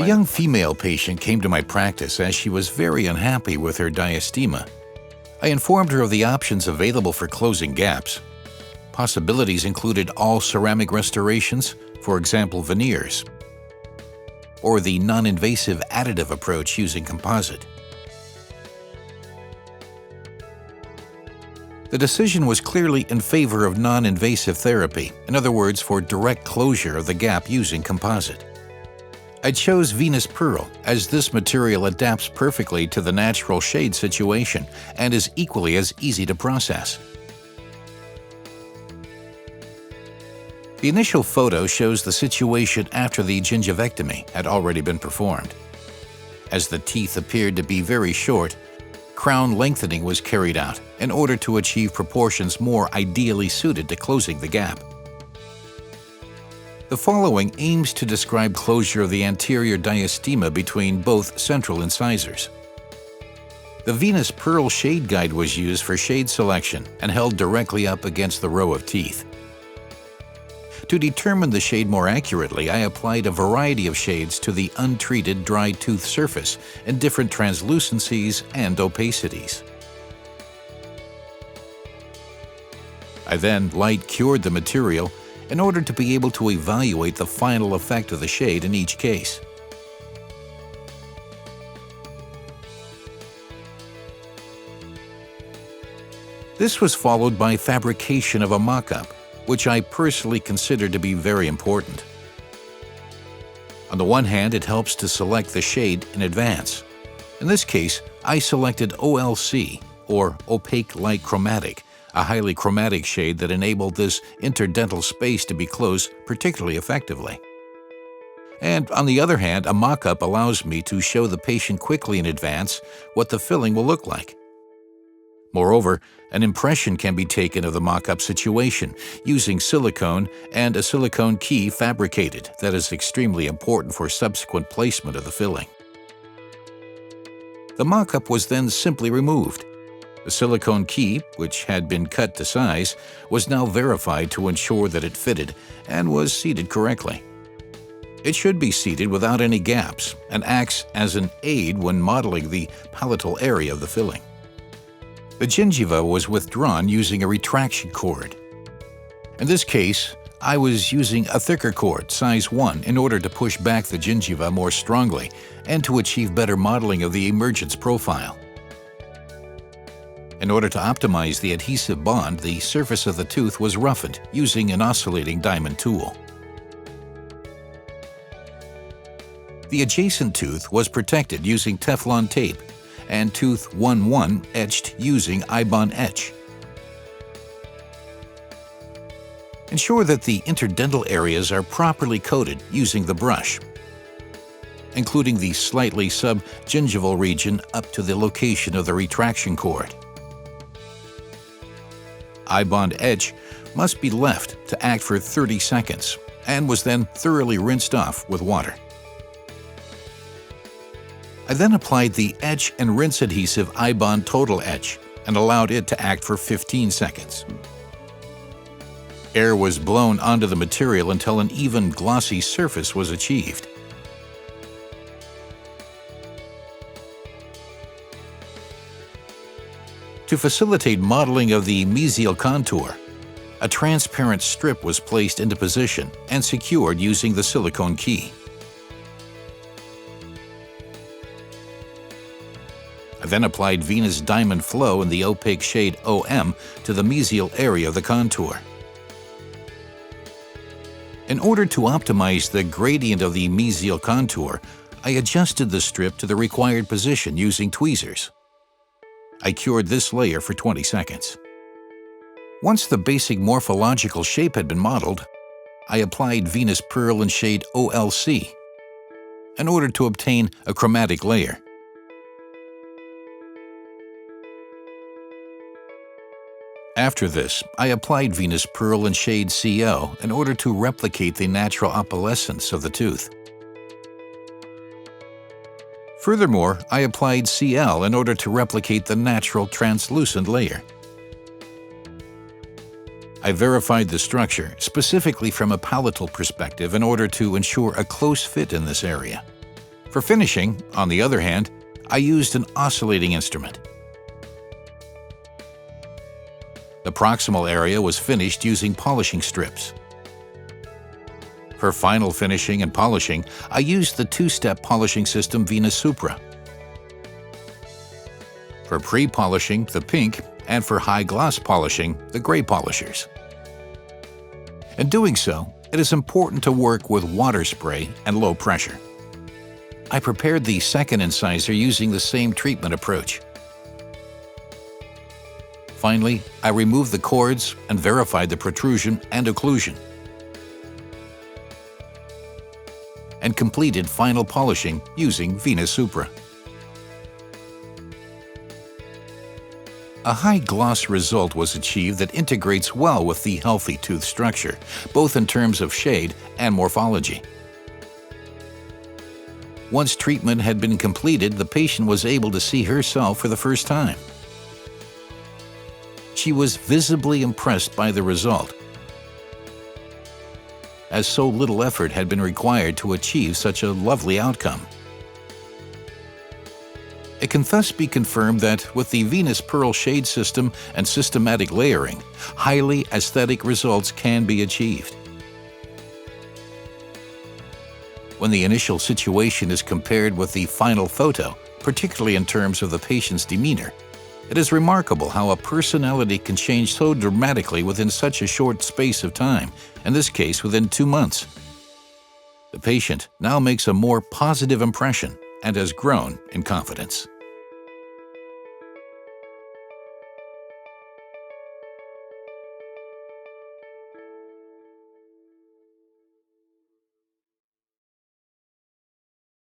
A young female patient came to my practice as she was very unhappy with her diastema. I informed her of the options available for closing gaps. Possibilities included all ceramic restorations, for example veneers, or the non-invasive additive approach using composite. The decision was clearly in favor of non-invasive therapy, in other words, for direct closure of the gap using composite. I chose Venus Pearl as this material adapts perfectly to the natural shade situation and is equally as easy to process. The initial photo shows the situation after the gingivectomy had already been performed. As the teeth appeared to be very short, crown lengthening was carried out in order to achieve proportions more ideally suited to closing the gap. The following aims to describe closure of the anterior diastema between both central incisors. The Venus Pearl shade guide was used for shade selection and held directly up against the row of teeth. To determine the shade more accurately, I applied a variety of shades to the untreated dry tooth surface in different translucencies and opacities. I then light cured the material in order to be able to evaluate the final effect of the shade in each case. This was followed by fabrication of a mock-up, which I personally consider to be very important. On the one hand, it helps to select the shade in advance. In this case, I selected OLC, or opaque light chromatic, a highly chromatic shade that enabled this interdental space to be closed particularly effectively. And on the other hand, a mock-up allows me to show the patient quickly in advance what the filling will look like. Moreover, an impression can be taken of the mock-up situation using silicone and a silicone key fabricated that is extremely important for subsequent placement of the filling. The mock-up was then simply removed. The silicone key, which had been cut to size, was now verified to ensure that it fitted and was seated correctly. It should be seated without any gaps and acts as an aid when modeling the palatal area of the filling. The gingiva was withdrawn using a retraction cord. In this case, I was using a thicker cord, size 1, in order to push back the gingiva more strongly and to achieve better modeling of the emergence profile. In order to optimize the adhesive bond, the surface of the tooth was roughened using an oscillating diamond tool. The adjacent tooth was protected using Teflon tape and tooth 1-1 etched using Ibond etch. Ensure that the interdental areas are properly coated using the brush, including the slightly subgingival region up to the location of the retraction cord. Ibond etch must be left to act for 30 seconds and was then thoroughly rinsed off with water. I then applied the etch and rinse adhesive Ibond Total Etch and allowed it to act for 15 seconds. Air was blown onto the material until an even glossy surface was achieved. To facilitate modeling of the mesial contour, a transparent strip was placed into position and secured using the silicone key. I then applied Venus Diamond Flow in the opaque shade OM to the mesial area of the contour. In order to optimize the gradient of the mesial contour, I adjusted the strip to the required position using tweezers. I cured this layer for 20 seconds. Once the basic morphological shape had been modeled, I applied Venus Pearl in shade OLC in order to obtain a chromatic layer. After this, I applied Venus Pearl in shade CO in order to replicate the natural opalescence of the tooth. Furthermore, I applied CL in order to replicate the natural translucent layer. I verified the structure, specifically from a palatal perspective, in order to ensure a close fit in this area. For finishing, on the other hand, I used an oscillating instrument. The proximal area was finished using polishing strips. For final finishing and polishing, I used the two-step polishing system Venus Supra. For pre-polishing, the pink, and for high-gloss polishing, the gray polishers. In doing so, it is important to work with water spray and low pressure. I prepared the second incisor using the same treatment approach. Finally, I removed the cords and verified the protrusion and occlusion, and completed final polishing using Venus Supra. A high-gloss result was achieved that integrates well with the healthy tooth structure, both in terms of shade and morphology. Once treatment had been completed, the patient was able to see herself for the first time. She was visibly impressed by the result, as so little effort had been required to achieve such a lovely outcome. It can thus be confirmed that with the Venus Pearl shade system and systematic layering, highly aesthetic results can be achieved. When the initial situation is compared with the final photo, particularly in terms of the patient's demeanor, it is remarkable how a personality can change so dramatically within such a short space of time, in this case within 2 months. The patient now makes a more positive impression and has grown in confidence.